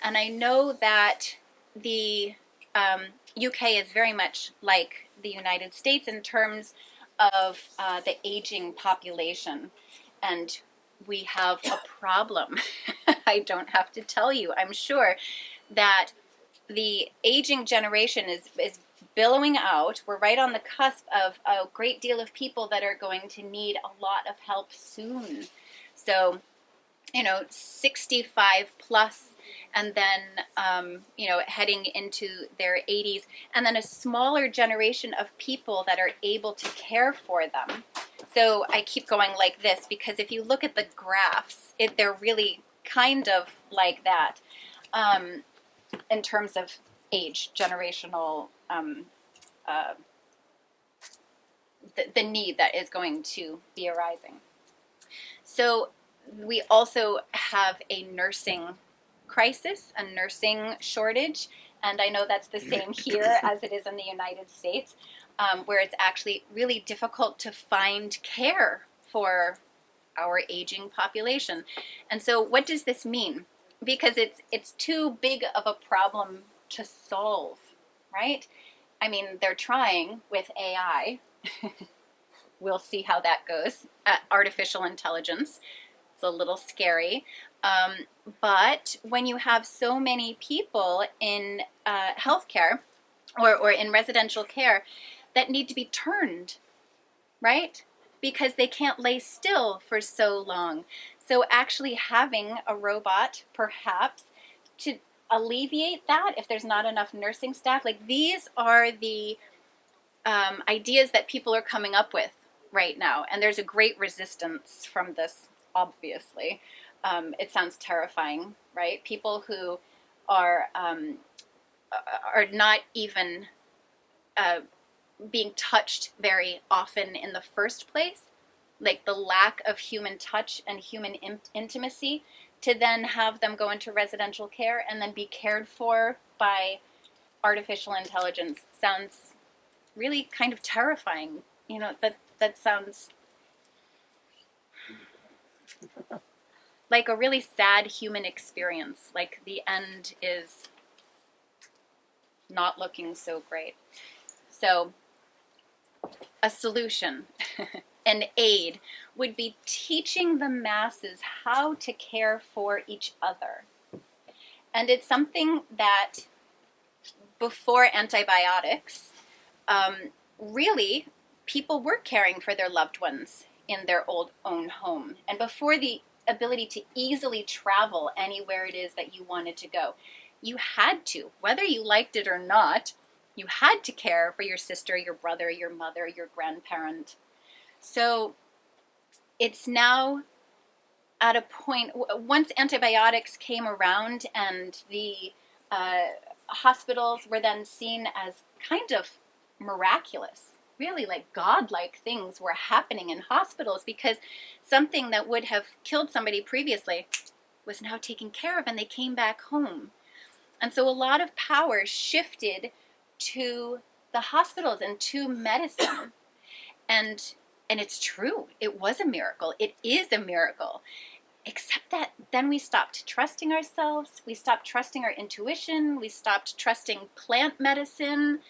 And I know that the UK is very much like the United States in terms of the aging population. And we have a problem. I don't have to tell you, I'm sure, that the aging generation is billowing out. We're right on the cusp of a great deal of people that are going to need a lot of help soon. So, 65 plus, and then, heading into their 80s, and then a smaller generation of people that are able to care for them. So I keep going like this because if you look at the graphs, they're really kind of like that in terms of age, generational, the need that is going to be arising. So we also have a nursing crisis, a nursing shortage, and I know that's the same here as it is in the United States, where it's actually really difficult to find care for our aging population. And so what does this mean? Because it's too big of a problem to solve, right? I mean, they're trying with AI. We'll see how that goes. Artificial intelligence. It's a little scary. But when you have so many people in healthcare or in residential care that need to be turned, right? Because they can't lay still for so long. So actually having a robot, perhaps, to alleviate that if there's not enough nursing staff, like these are the ideas that people are coming up with right now. And there's a great resistance from this, obviously. It sounds terrifying, right? People who are not even being touched very often in the first place, like the lack of human touch and human intimacy, to then have them go into residential care and then be cared for by artificial intelligence sounds really kind of terrifying. That sounds like a really sad human experience. Like the end is not looking so great. So a solution, an aid, would be teaching the masses how to care for each other. And it's something that before antibiotics, really people were caring for their loved ones in their own home. And before the ability to easily travel anywhere it is that you wanted to go, you had to, whether you liked it or not, you had to care for your sister, your brother, your mother, your grandparent. So it's now at a point, once antibiotics came around and the hospitals were then seen as kind of miraculous, really like godlike things were happening in hospitals because something that would have killed somebody previously was now taken care of and they came back home. And so a lot of power shifted to the hospitals and to medicine. And it's true. It was a miracle. It is a miracle. Except that then we stopped trusting ourselves. We stopped trusting our intuition. We stopped trusting plant medicine.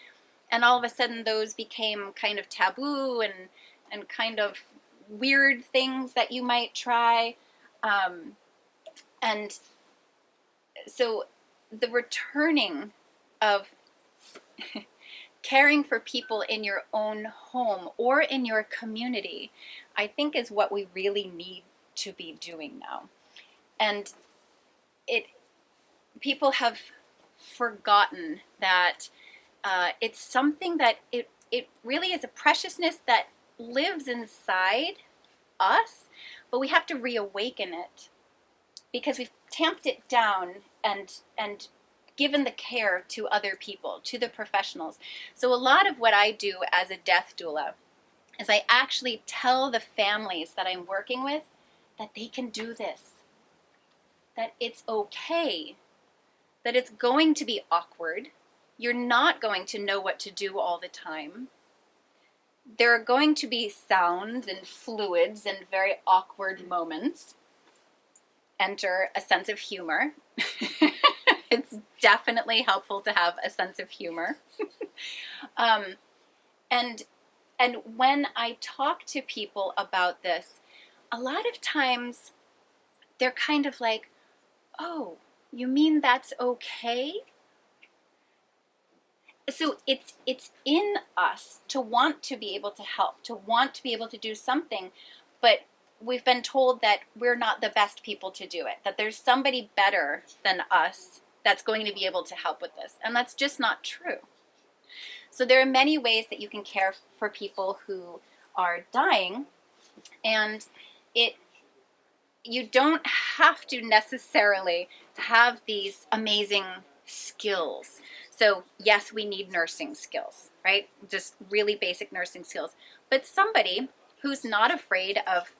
And all of a sudden those became kind of taboo and kind of weird things that you might try. And so the returning of caring for people in your own home or in your community, I think is what we really need to be doing now. And people have forgotten that it's something that it really is a preciousness that lives inside us, but we have to reawaken it because we've tamped it down and given the care to other people, to the professionals. So a lot of what I do as a death doula is I actually tell the families that I'm working with that they can do this, that it's okay, that it's going to be awkward. You're not going to know what to do all the time. There are going to be sounds and fluids and very awkward moments. Enter a sense of humor. It's definitely helpful to have a sense of humor. um, and when I talk to people about this, a lot of times they're kind of like, oh, you mean that's okay? So it's in us to want to be able to help, to want to be able to do something, but we've been told that we're not the best people to do it, that there's somebody better than us that's going to be able to help with this. And that's just not true. So there are many ways that you can care for people who are dying, and you don't have to necessarily have these amazing skills. So yes, we need nursing skills, right? Just really basic nursing skills. But somebody who's not afraid of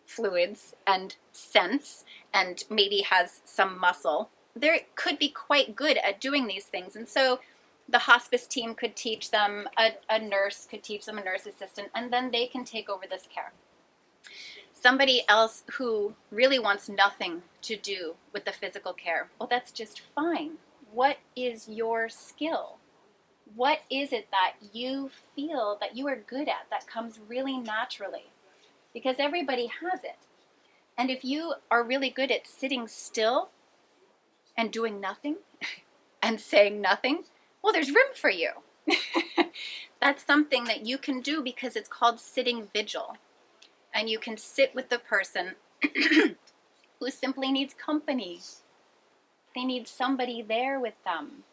fluids and scents and maybe has some muscle, they could be quite good at doing these things. And so the hospice team could teach them, a nurse could teach them, a nurse assistant, and then they can take over this care. Somebody else who really wants nothing to do with the physical care, well, that's just fine. What is your skill? What is it that you feel that you are good at, that comes really naturally? Because everybody has it. And if you are really good at sitting still and doing nothing and saying nothing, well, there's room for you. That's something that you can do because it's called sitting vigil. And you can sit with the person who simply needs company. They need somebody there with them.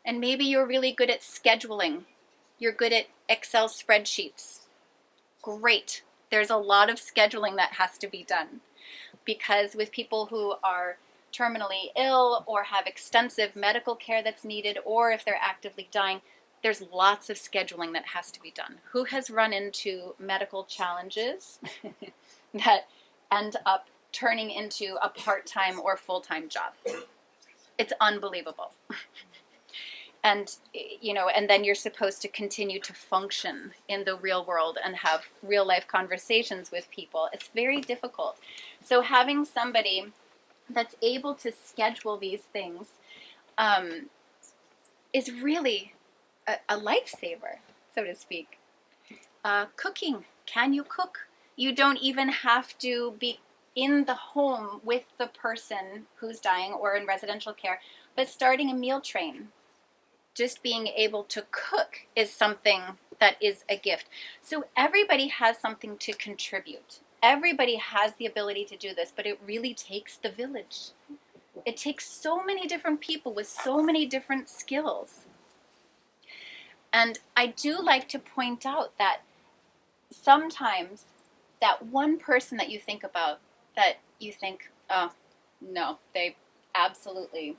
And maybe you're really good at scheduling. You're good at Excel spreadsheets. Great. There's a lot of scheduling that has to be done. Because with people who are terminally ill or have extensive medical care that's needed, or if they're actively dying, there's lots of scheduling that has to be done. Who has run into medical challenges that end up turning into a part-time or full-time job? It's unbelievable. And, and then you're supposed to continue to function in the real world and have real life conversations with people. It's very difficult. So having somebody that's able to schedule these things is really a lifesaver, so to speak. Cooking. Can you cook? You don't even have to be in the home with the person who's dying or in residential care, but starting a meal train. Just being able to cook is something that is a gift. So everybody has something to contribute. Everybody has the ability to do this, but it really takes the village. It takes so many different people with so many different skills. And I do like to point out that sometimes that one person that you think about, that you think, oh, no, they absolutely,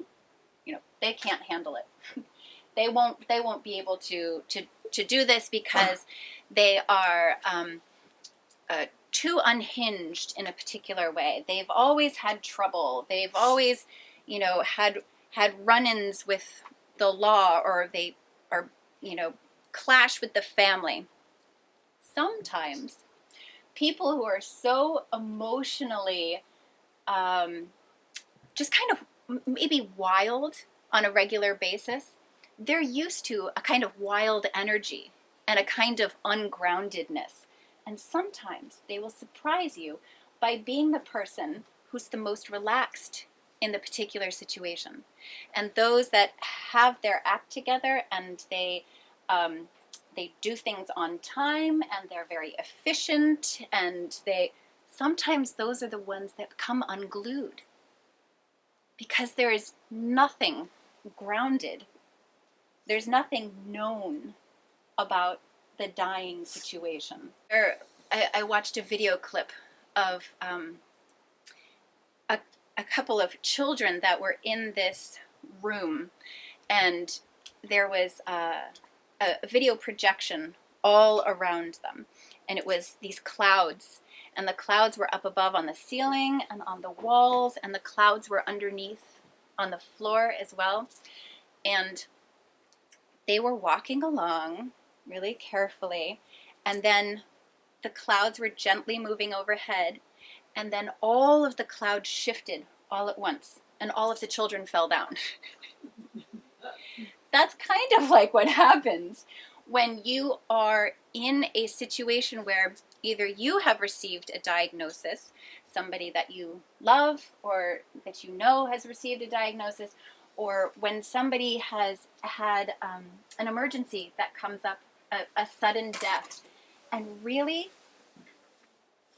they can't handle it. They won't be able to do this because they are too unhinged in a particular way. They've always had trouble. They've always, had run-ins with the law, or they are, clash with the family. Sometimes people who are so emotionally just kind of maybe wild on a regular basis, they're used to a kind of wild energy and a kind of ungroundedness. And sometimes they will surprise you by being the person who's the most relaxed in the particular situation. And those that have their act together and they do things on time and they're very efficient, and sometimes those are the ones that come unglued because there is nothing grounded. There's nothing known about the dying situation. I watched a video clip of a couple of children that were in this room, and there was a video projection all around them, and it was these clouds, and the clouds were up above on the ceiling and on the walls, and the clouds were underneath on the floor as well. And they were walking along really carefully, and then the clouds were gently moving overhead, and then all of the clouds shifted all at once. and all of the children fell down. That's kind of like what happens when you are in a situation where either you have received a diagnosis, somebody that you love or that you know has received a diagnosis, or when somebody has had an emergency that comes up, a sudden death, and really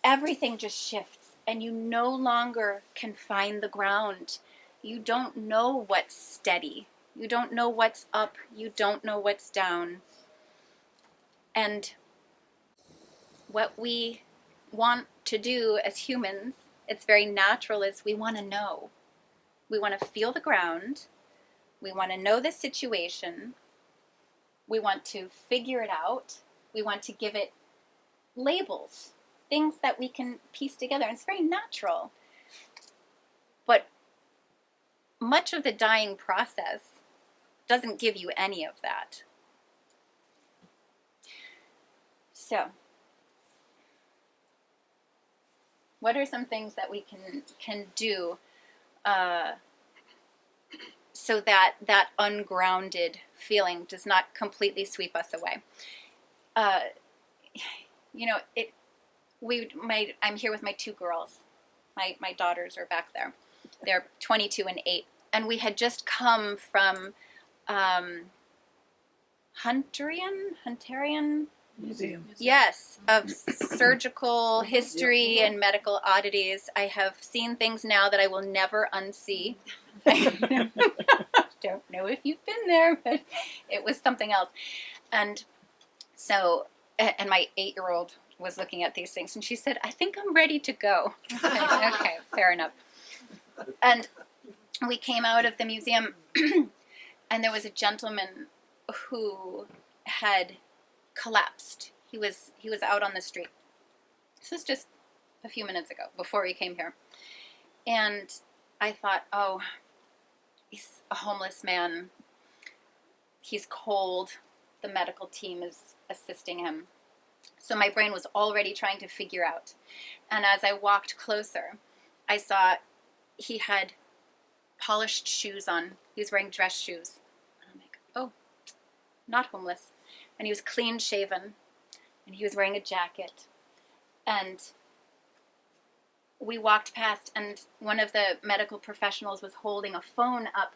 everything just shifts and you no longer can find the ground. You don't know what's steady. You don't know what's up. You don't know what's down. And what we want to do as humans, it's very natural, is we want to know. We want to feel the ground. We want to know the situation. We want to figure it out. We want to give it labels, things that we can piece together. And it's very natural. But much of the dying process doesn't give you any of that. So, what are some things that we can do so that that ungrounded feeling does not completely sweep us away? I'm here with my two girls. My daughters are back there. They're 22 and 8, and we had just come from Hunterian Museum. Yes, of surgical history and medical oddities. I have seen things now that I will never unsee. I don't know if you've been there, but it was something else. And so, and my 8-year-old was looking at these things, and she said, "I think I'm ready to go." I said, okay, fair enough. And we came out of the museum, and there was a gentleman who had collapsed. He was out on the street. This was just a few minutes ago, before we came here. And I thought, oh, he's a homeless man. He's cold. The medical team is assisting him. So my brain was already trying to figure out. And as I walked closer, I saw he had polished shoes on. He was wearing dress shoes. And I'm like, oh, not homeless. And he was clean shaven, and he was wearing a jacket. And we walked past, and one of the medical professionals was holding a phone up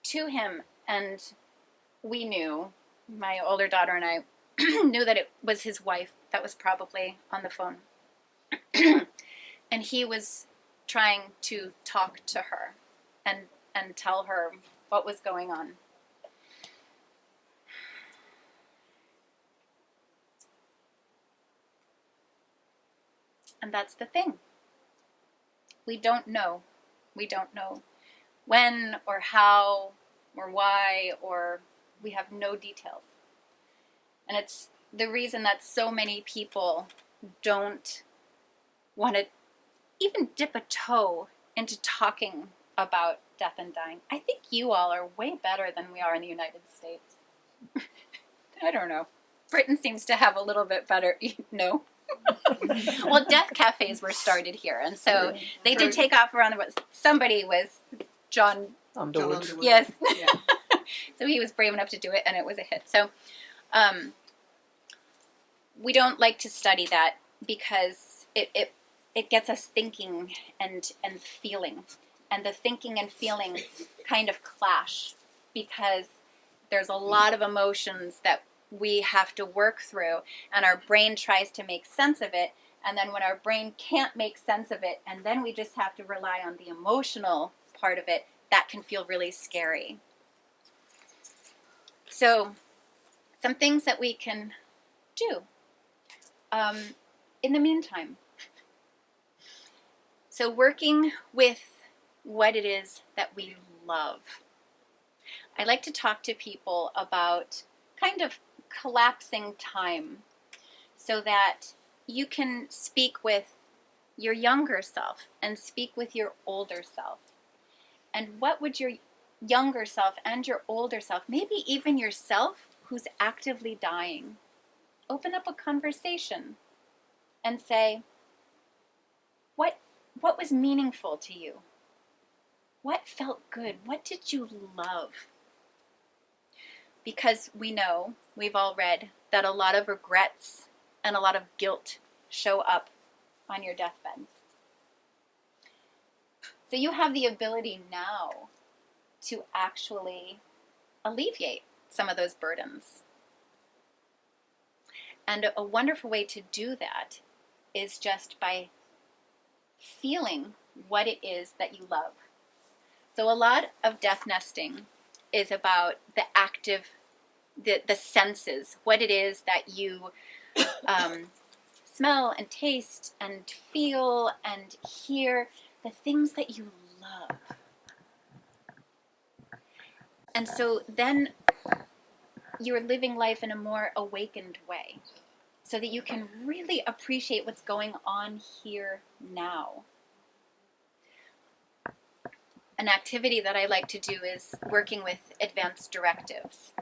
to him, and we knew, my older daughter and I knew that it was his wife that was probably on the phone. And he was trying to talk to her and tell her what was going on. And that's the thing. We don't know. We don't know when or how or why, or we have no details. And it's the reason that so many people don't want to even dip a toe into talking about death and dying. I think you all are way better than we are in the United States. I don't know. Britain seems to have a little bit better, no? Well, death cafes were started here, and so they did take off around the world. Somebody was John Underwood. Yes. Yeah. So he was brave enough to do it, and it was a hit. So we don't like to study that because it gets us thinking and feeling. And the thinking and feeling kind of clash because there's a lot of emotions that we have to work through, and our brain tries to make sense of it, and then when our brain can't make sense of it, and then we just have to rely on the emotional part of it, that can feel really scary. So, some things that we can do in the meantime. So, working with what it is that we love. I like to talk to people about kind of collapsing time so that you can speak with your younger self and speak with your older self. And what would your younger self and your older self, maybe even yourself who's actively dying, open up a conversation and say, what was meaningful to you? What felt good? What did you love? Because we know, we've all read, that a lot of regrets and a lot of guilt show up on your deathbed. So you have the ability now to actually alleviate some of those burdens. And a wonderful way to do that is just by feeling what it is that you love. So a lot of death nesting is about the active, the senses, what it is that you smell and taste and feel and hear, the things that you love. And so then you're living life in a more awakened way so that you can really appreciate what's going on here now. An activity that I like to do is working with advanced directives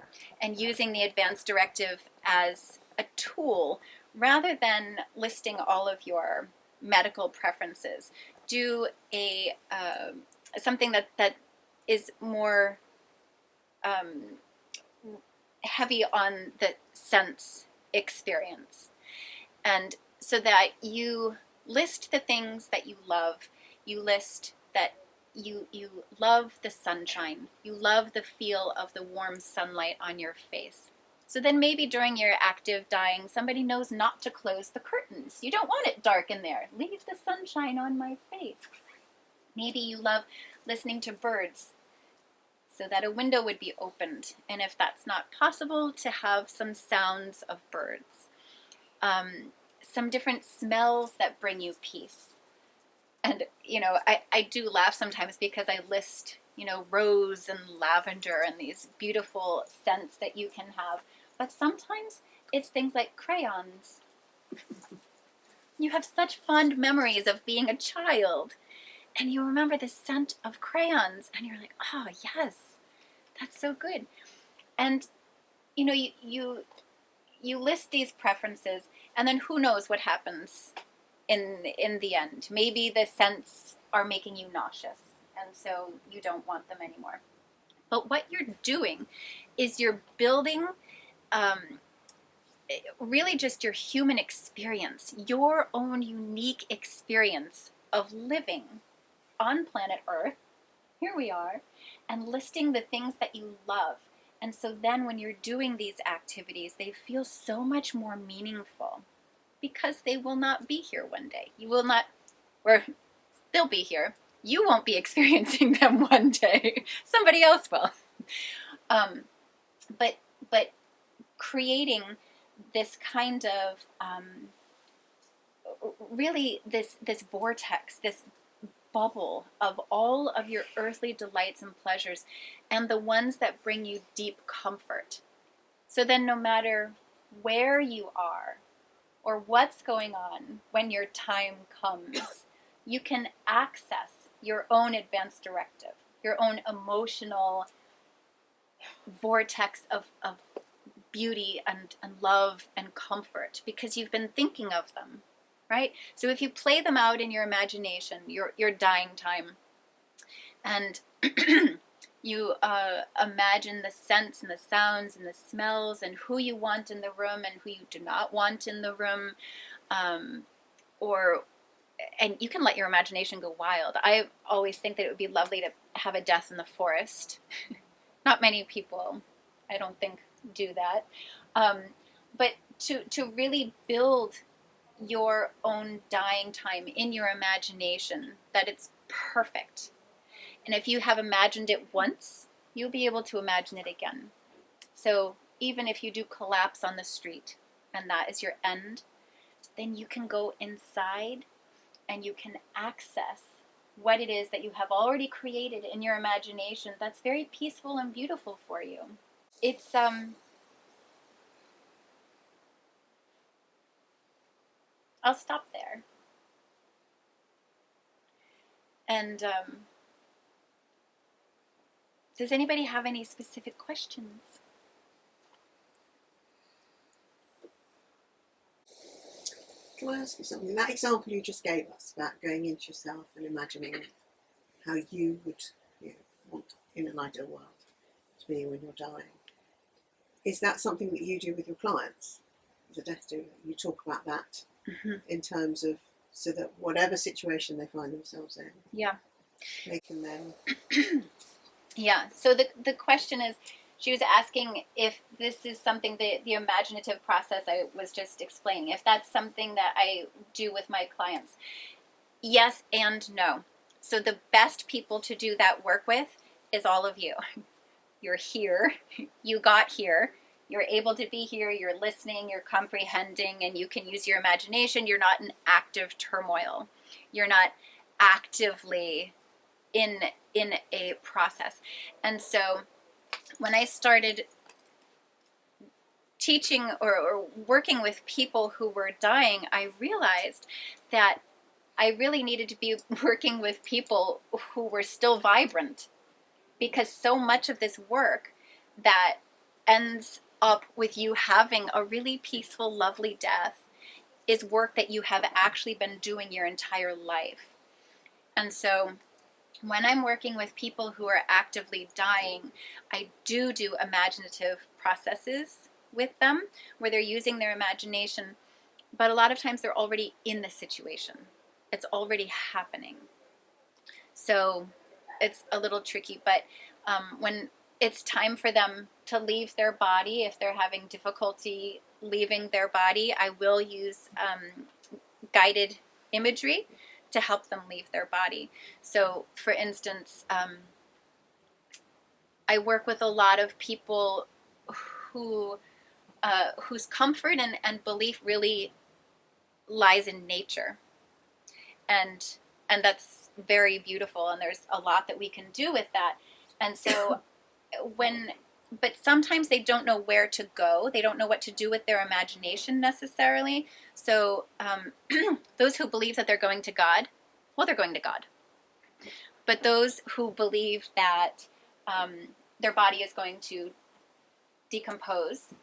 and using the advanced directive as a tool rather than listing all of your medical preferences. Do a something that is more heavy on the sense experience, and so that you list the things that you love. You list that you love the sunshine. You love the feel of the warm sunlight on your face. So then maybe during your active dying, somebody knows not to close the curtains. You don't want it dark in there. Leave the sunshine on my face. Maybe you love listening to birds, so that a window would be opened. And if that's not possible, to have some sounds of birds. Some different smells that bring you peace. And, I do laugh sometimes because I list, rose and lavender and these beautiful scents that you can have. But sometimes it's things like crayons. You have such fond memories of being a child. And you remember the scent of crayons. And you're like, oh, yes, that's so good. And, you list these preferences. And then who knows what happens in the end. Maybe the scents are making you nauseous, and so you don't want them anymore. But what you're doing is you're building really just your human experience, your own unique experience of living on planet Earth. Here we are, and listing the things that you love. And so then when you're doing these activities, they feel so much more meaningful. Because they will not be here one day. You will not, or they'll be here. You won't be experiencing them one day. Somebody else will. But creating this kind of, really this vortex, this bubble of all of your earthly delights and pleasures, and the ones that bring you deep comfort. So then no matter where you are, or what's going on when your time comes, you can access your own advanced directive, your own emotional vortex of beauty and love and comfort, because you've been thinking of them, right? So if you play them out in your imagination, your dying time, and you imagine the scents and the sounds and the smells and who you want in the room and who you do not want in the room, and you can let your imagination go wild. I always think that it would be lovely to have a death in the forest. Not many people, I don't think, do that. But to really build your own dying time in your imagination, that it's perfect. And if you have imagined it once, you'll be able to imagine it again. So even if you do collapse on the street and that is your end, then you can go inside and you can access what it is that you have already created in your imagination that's very peaceful and beautiful for you. It's I'll stop there. And does anybody have any specific questions? Can I ask you something? That example you just gave us about going into yourself and imagining how you would want in an ideal world to be when you're dying. Is that something that you do with your clients as a death doula? You talk about that in terms of, so that whatever situation they find themselves in, they can then... So the question is, she was asking if this is something that the imaginative process I was just explaining, if that's something that I do with my clients. Yes and no. So the best people to do that work with is all of you. You're here, you got here, you're able to be here, you're listening, you're comprehending, and you can use your imagination. You're not in active turmoil. You're not actively in a process. And so when I started teaching or working with people who were dying, I realized that I really needed to be working with people who were still vibrant, because so much of this work that ends up with you having a really peaceful, lovely death is work that you have actually been doing your entire life. And so when I'm working with people who are actively dying, I do imaginative processes with them where they're using their imagination, but a lot of times they're already in the situation. It's already happening. So it's a little tricky, but when it's time for them to leave their body, if they're having difficulty leaving their body, I will use guided imagery to help them leave their body. So, for instance, I work with a lot of people who whose comfort and belief really lies in nature, and that's very beautiful. And there's a lot that we can do with that. And so, but sometimes they don't know where to go. They don't know what to do with their imagination necessarily. So those who believe that they're going to God, well, they're going to God. But those who believe that their body is going to decompose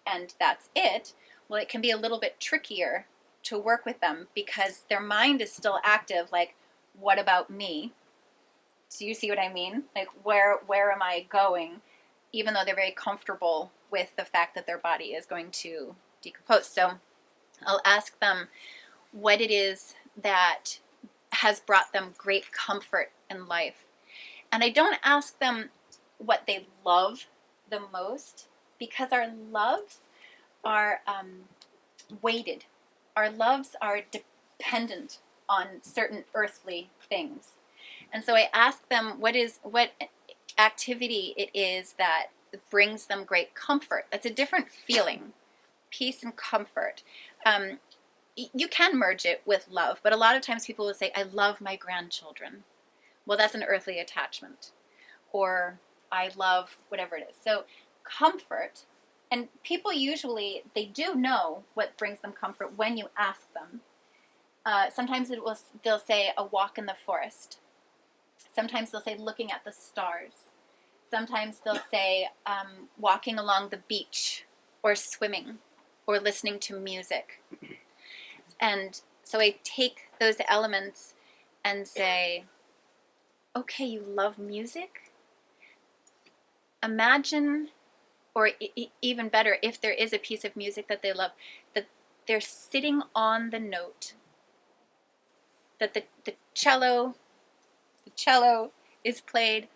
and that's it, well, it can be a little bit trickier to work with them because their mind is still active. Like, what about me? Do you see what I mean? Like, where am I going? Even though they're very comfortable with the fact that their body is going to decompose. So I'll ask them what it is that has brought them great comfort in life. And I don't ask them what they love the most, because our loves are weighted. Our loves are dependent on certain earthly things. And so I ask them what activity it is that brings them great comfort. That's a different feeling, peace and comfort. You can merge it with love, but a lot of times people will say, I love my grandchildren. Well, that's an earthly attachment. Or I love whatever it is. So comfort, and people usually, they do know what brings them comfort when you ask them. Sometimes they'll say a walk in the forest. Sometimes they'll say looking at the stars. Sometimes they'll say walking along the beach, or swimming, or listening to music. And so I take those elements and say, okay, you love music? Imagine, or even better, if there is a piece of music that they love, that they're sitting on the note, that the cello is played,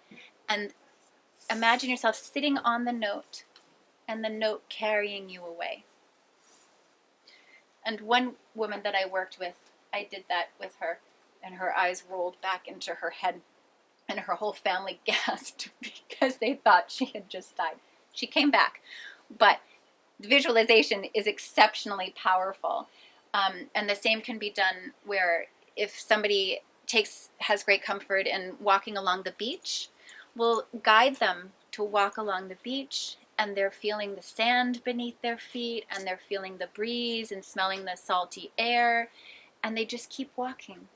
and imagine yourself sitting on the note and the note carrying you away. And one woman that I worked with, I did that with her, and her eyes rolled back into her head, and her whole family gasped because they thought she had just died. She came back, but visualization is exceptionally powerful. And the same can be done where if somebody has great comfort in walking along the beach, we'll guide them to walk along the beach, and they're feeling the sand beneath their feet, and they're feeling the breeze and smelling the salty air, and they just keep walking.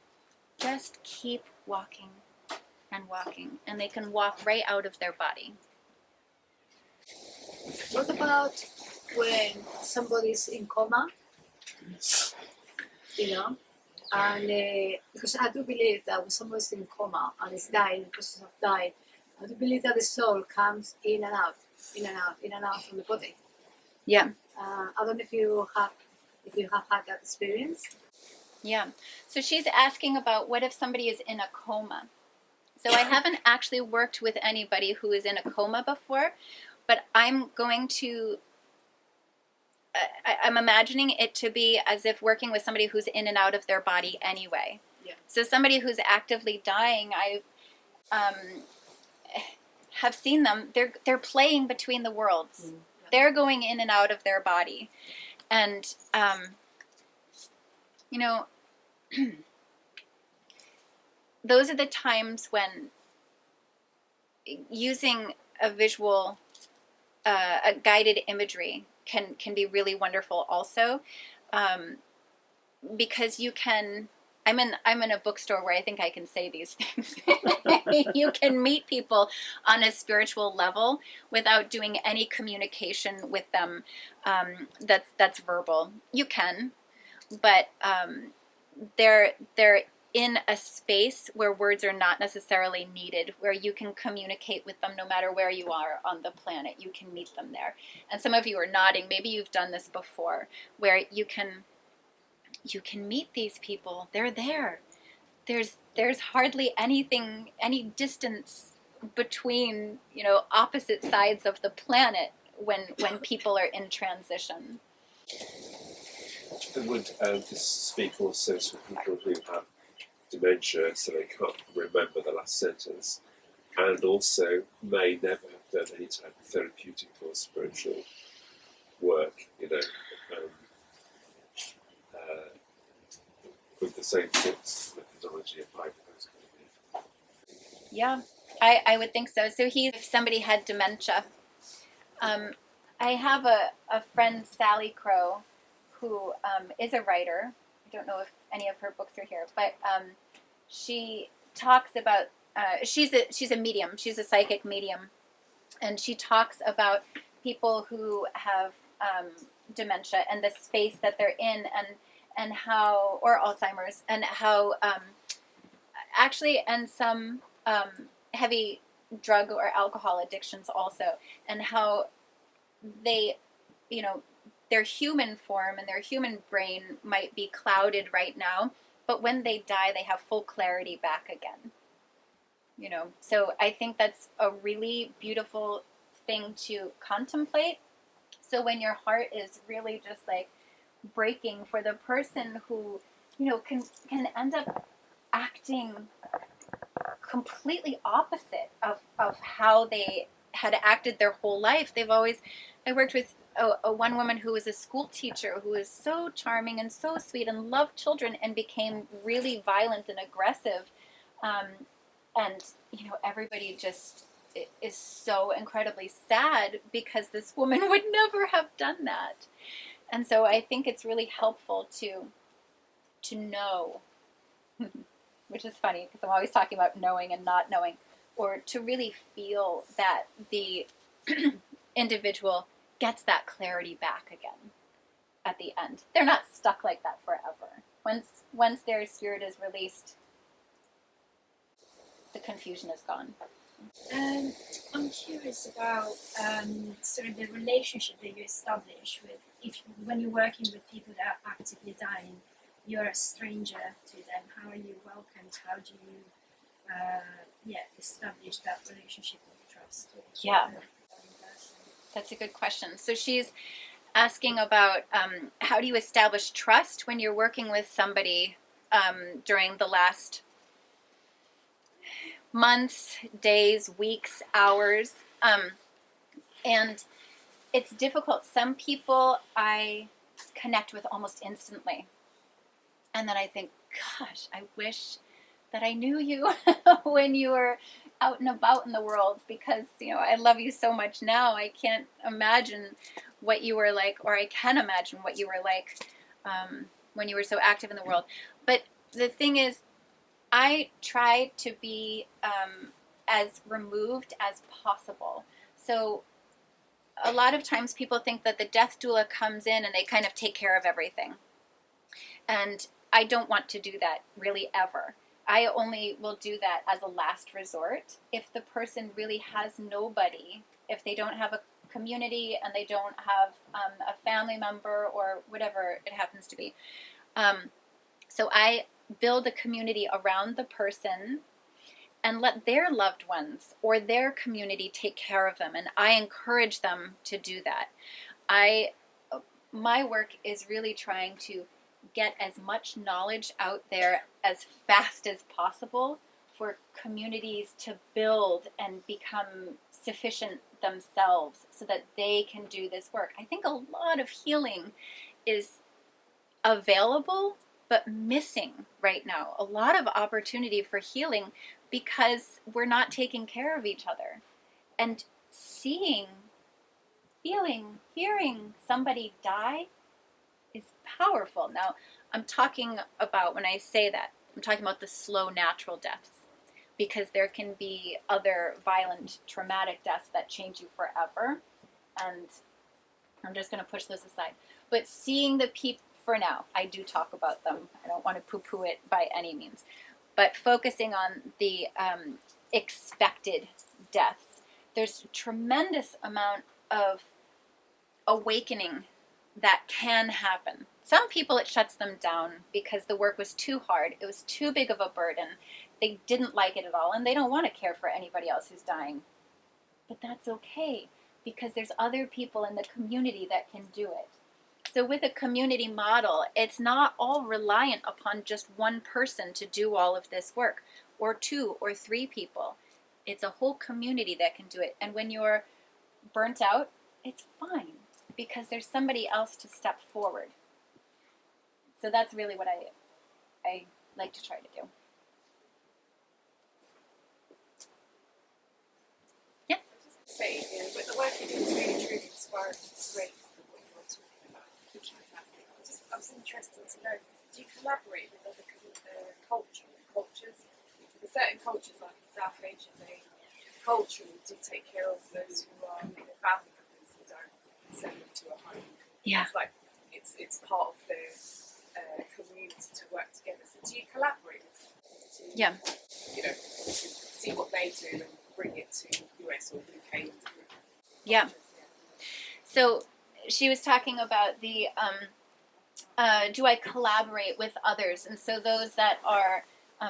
Just keep walking and walking, and they can walk right out of their body. What about when somebody's in coma, and because I do believe that when somebody's in coma and is dying, the person has died, I do believe that the soul comes in and out, in and out, in and out from the body. Yeah. I don't know if you have had that experience. Yeah. So she's asking about what if somebody is in a coma. So I haven't actually worked with anybody who is in a coma before, but I'm going to, I'm imagining it to be as if working with somebody who's in and out of their body anyway. Yeah. So somebody who's actively dying, I have seen them, they're playing between the worlds. Mm. They're going in and out of their body. And, you know, those are the times when using a visual, a guided imagery can be really wonderful also, because you can. I'm in a bookstore where I think I can say these things. You can meet people on a spiritual level without doing any communication with them. That's verbal. You can, but they're in a space where words are not necessarily needed, where you can communicate with them no matter where you are on the planet. You can meet them there. And some of you are nodding. Maybe you've done this before, where you can meet these people. They're there. There's hardly anything, any distance between, opposite sides of the planet when people are in transition. And would this speak also to people who have dementia, so they can't remember the last sentence, and also may never have done any type of therapeutic or spiritual work, with the same tips, methodology applied to those kind of people? Yeah, I would think so. So if somebody had dementia, I have a friend, Sally Crow, who is a writer. I don't know if any of her books are here, but she talks about, she's a medium. She's a psychic medium. And she talks about people who have dementia and the space that they're in, and how, or Alzheimer's, and how actually, and some heavy drug or alcohol addictions also, and how they, their human form and their human brain might be clouded right now, but when they die, they have full clarity back again. So I think that's a really beautiful thing to contemplate. So when your heart is really just like breaking for the person who, can end up acting completely opposite of how they had acted their whole life. I worked with a one woman who was a school teacher who was so charming and so sweet and loved children, and became really violent and aggressive. And, everybody just is so incredibly sad because this woman would never have done that. And so I think it's really helpful to know, which is funny because I'm always talking about knowing and not knowing, or to really feel that the individual gets that clarity back again at the end. They're not stuck like that forever. Once their spirit is released, the confusion is gone. I'm curious about sort of the relationship that you establish when you're working with people that are actively dying. You're a stranger to them. How are you welcomed? How do you establish that relationship of trust? Yeah. That's a good question. So she's asking about how do you establish trust when you're working with somebody during the last months, days, weeks, hours. And it's difficult. Some people I connect with almost instantly. And then I think, gosh, I wish that I knew you when you were out and about in the world, because, I love you so much now. I can't imagine what you were like, or I can imagine what you were like when you were so active in the world. But the thing is, I try to be as removed as possible. So a lot of times people think that the death doula comes in and they kind of take care of everything. And I don't want to do that really ever. I only will do that as a last resort if the person really has nobody, if they don't have a community and they don't have a family member or whatever it happens to be. So I build a community around the person and let their loved ones or their community take care of them. And I encourage them to do that. My work is really trying to get as much knowledge out there as fast as possible for communities to build and become sufficient themselves so that they can do this work. I think a lot of healing is available but missing right now. A lot of opportunity for healing because we're not taking care of each other. And seeing, feeling, hearing somebody die is powerful. Now, I'm talking about, when I say that, I'm talking about the slow natural deaths, because there can be other violent traumatic deaths that change you forever. And I'm just going to push this aside. But seeing the people, for now, I do talk about them. I don't want to poo-poo it by any means. But focusing on the expected deaths, there's a tremendous amount of awakening that can happen. Some people, it shuts them down because the work was too hard. It was too big of a burden. They didn't like it at all, and they don't want to care for anybody else who's dying. But that's okay, because there's other people in the community that can do it. So with a community model, it's not all reliant upon just one person to do all of this work, or 2 or 3 people. It's a whole community that can do it. And when you're burnt out, it's fine, because there's somebody else to step forward. So that's really what I like to try to do. Yeah. Say, with the work you do, it's really truly inspiring. It's great for what you're talking about. It's fantastic. I was interested to know, do you collaborate with other cultures? Because certain cultures, like in South Asia, they culturally do take care of those who are family members who don't send them to a home. Yeah. It's like it's part of their community to work together. So do you collaborate with them to, Yeah. see what they do and bring it to US or UK? And different Yeah. cultures? So she was talking about the, do I collaborate with others? And so those that are,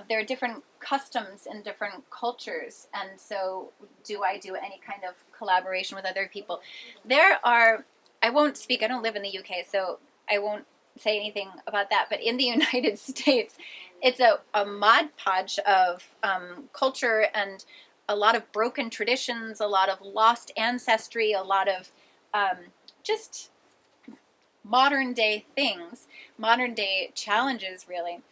there are different customs in different cultures. And so do I do any kind of collaboration with other people? There are, I won't speak, I don't live in the UK, so I won't say anything about that. But in the United States, it's a mod podge of culture and a lot of broken traditions, a lot of lost ancestry, a lot of just modern day things, modern day challenges, really.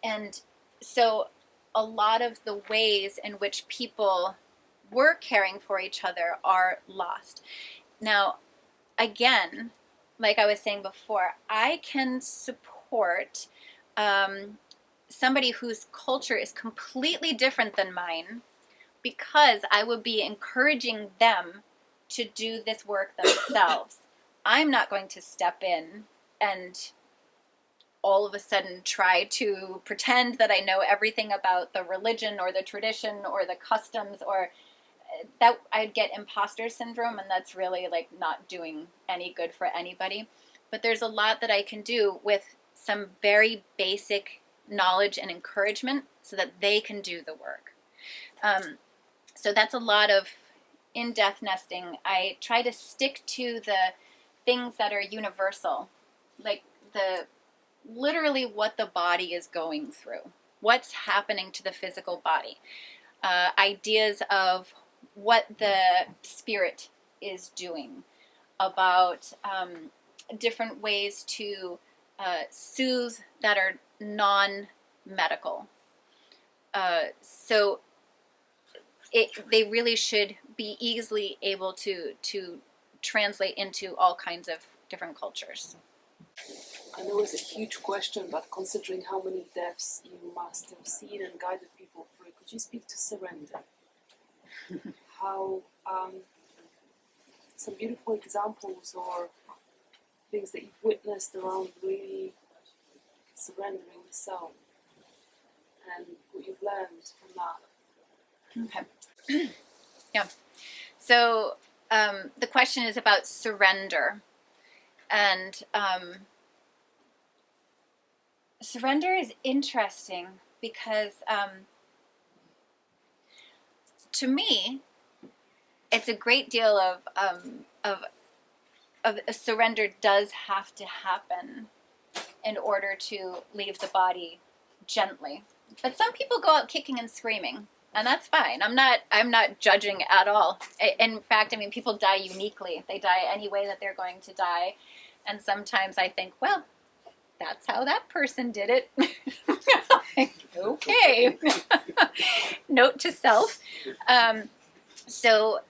And so a lot of the ways in which people were caring for each other are lost. Now, again, like I was saying before, I can support somebody whose culture is completely different than mine, because I would be encouraging them to do this work themselves. I'm not going to step in and all of a sudden try to pretend that I know everything about the religion or the tradition or the customs, or that I'd get imposter syndrome, and that's really like not doing any good for anybody. But there's a lot that I can do with some very basic knowledge and encouragement so that they can do the work. So that's a lot of in death nesting. I try to stick to the things that are universal, like literally what the body is going through, what's happening to the physical body, ideas of what the spirit is doing, about different ways to soothe that are non-medical. So they really should be easily able to translate into all kinds of different cultures. I know it's a huge question, but considering how many deaths you must have seen and guided people through, could you speak to surrender? How some beautiful examples or things that you've witnessed around really surrendering the self. and what you've learned from that. Okay. Yeah. So the question is about surrender. And surrender is interesting because to me, it's a great deal of a surrender does have to happen in order to leave the body gently. But some people go out kicking and screaming, and that's fine. I'm not judging at all. In fact, I mean, people die uniquely. They die any way that they're going to die. And sometimes I think, well, that's how that person did it. Okay. Note to self. So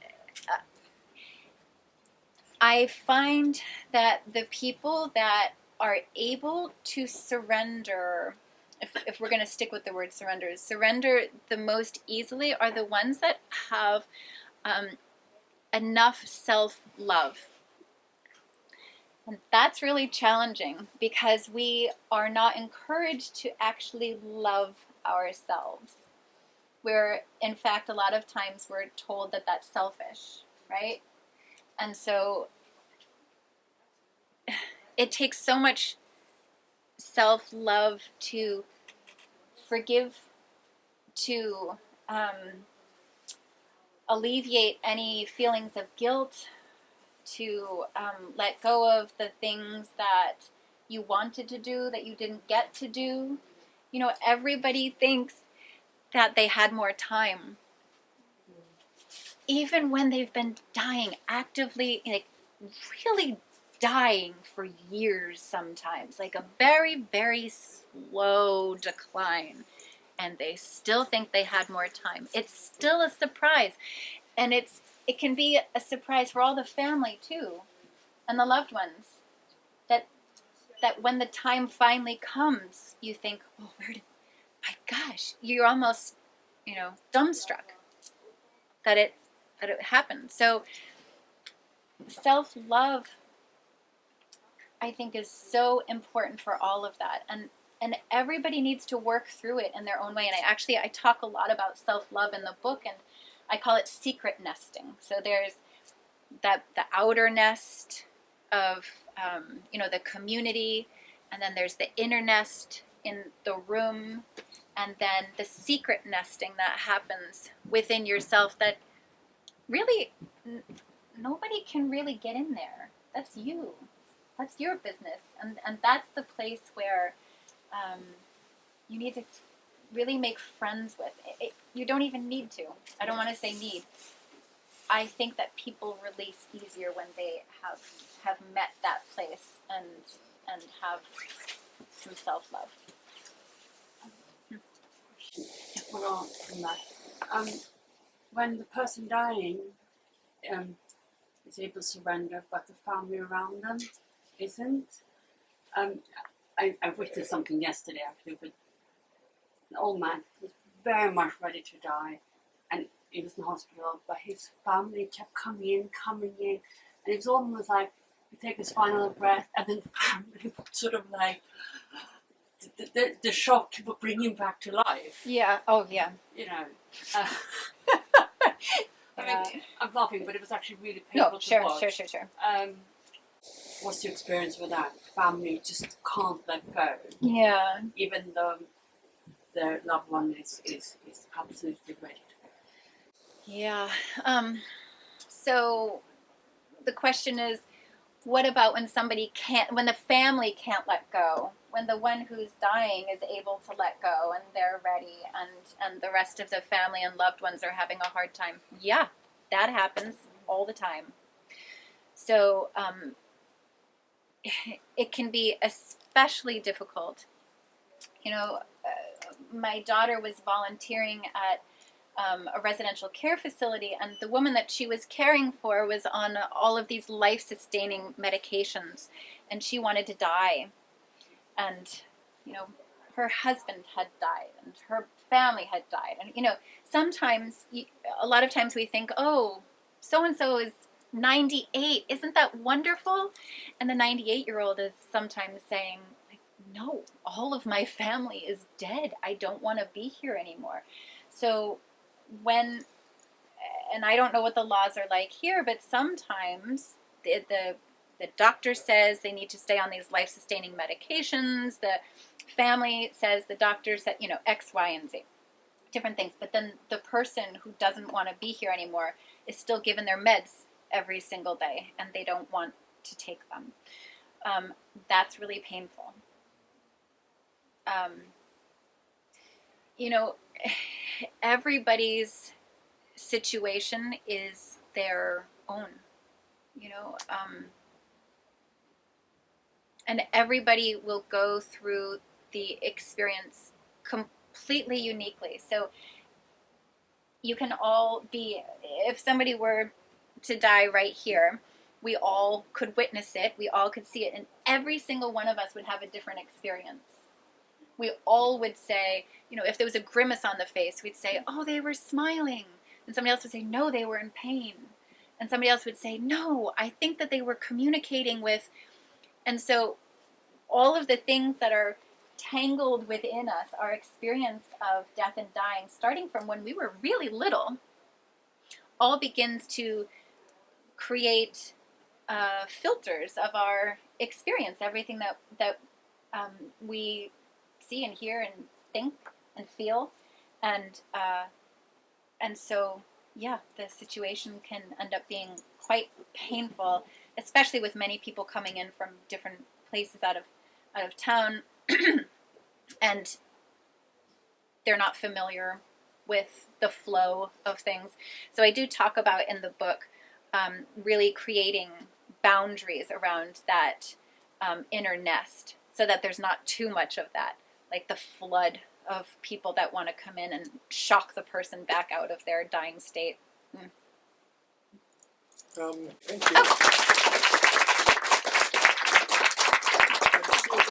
I find that the people that are able to surrender, if we're going to stick with the word surrender the most easily are the ones that have enough self-love. And that's really challenging because we are not encouraged to actually love ourselves. In fact, a lot of times we're told that that's selfish, right? And so it takes so much self-love to forgive, to alleviate any feelings of guilt, to let go of the things that you wanted to do that you didn't get to do. You know, everybody thinks that they had more time. Even when they've been dying, actively, like really dying for years sometimes, like a very, very slow decline, and they still think they had more time. It's still a surprise. And it can be a surprise for all the family too, and the loved ones, that when the time finally comes, you think, oh, my gosh, you're almost, dumbstruck that it happened. So self-love, I think, is so important for all of that, and everybody needs to work through it in their own way. And I talk a lot about self-love in the book, and I call it secret nesting. So there's the outer nest of the community, and then there's the inner nest in the room, and then the secret nesting that happens within yourself that really nobody can really get in there. That's you. That's your business, and that's the place where you need to really make friends with. You don't even need to. I don't want to say need. I think that people release easier when they have met that place and have some self-love. Follow on from that. When the person dying is able to surrender, but the family around them isn't. I witnessed something yesterday actually with an old man who was very much ready to die, and he was in hospital, but his family kept coming in, and it was almost like he take his final breath, and then the family would sort of like the shock would bring him back to life. Yeah. Oh, yeah. I mean, I'm laughing, but it was actually really painful to watch. Sure. What's your experience with that? Family just can't let go. Yeah. Even though their loved one is absolutely ready to go. Yeah. So the question is, what about when when the family can't let go? When the one who's dying is able to let go and they're ready, and the rest of the family and loved ones are having a hard time? Yeah, that happens all the time. So it can be especially difficult. My daughter was volunteering at a residential care facility, and the woman that she was caring for was on all of these life-sustaining medications, and she wanted to die. And, her husband had died, and her family had died. And, sometimes, a lot of times we think, oh, so-and-so is 98. Isn't that wonderful? And the 98-year-old is sometimes saying, no, all of my family is dead. I don't want to be here anymore. So when, and I don't know what the laws are like here, but sometimes the doctor says they need to stay on these life-sustaining medications. The family says, the doctor said, you know, X, Y, and Z, different things. But then the person who doesn't want to be here anymore is still given their meds every single day, and they don't want to take them. That's really painful. You know, everybody's situation is their own, you know, and everybody will go through the experience completely uniquely. So you can all be, if somebody were to die right here, we all could witness it, we all could see it, and every single one of us would have a different experience. We all would say, you know, if there was a grimace on the face, we'd say, oh, they were smiling. And somebody else would say, no, they were in pain. And somebody else would say, no, I think that they were communicating with. And so all of the things that are tangled within us, our experience of death and dying, starting from when we were really little, all begins to create filters of our experience, everything that we see and hear and think and feel, and so yeah, the situation can end up being quite painful, especially with many people coming in from different places out of town, and they're not familiar with the flow of things. So I do talk about in the book really creating boundaries around that inner nest, so that there's not too much of that, like the flood of people that want to come in and shock the person back out of their dying state. Thank you. Oh.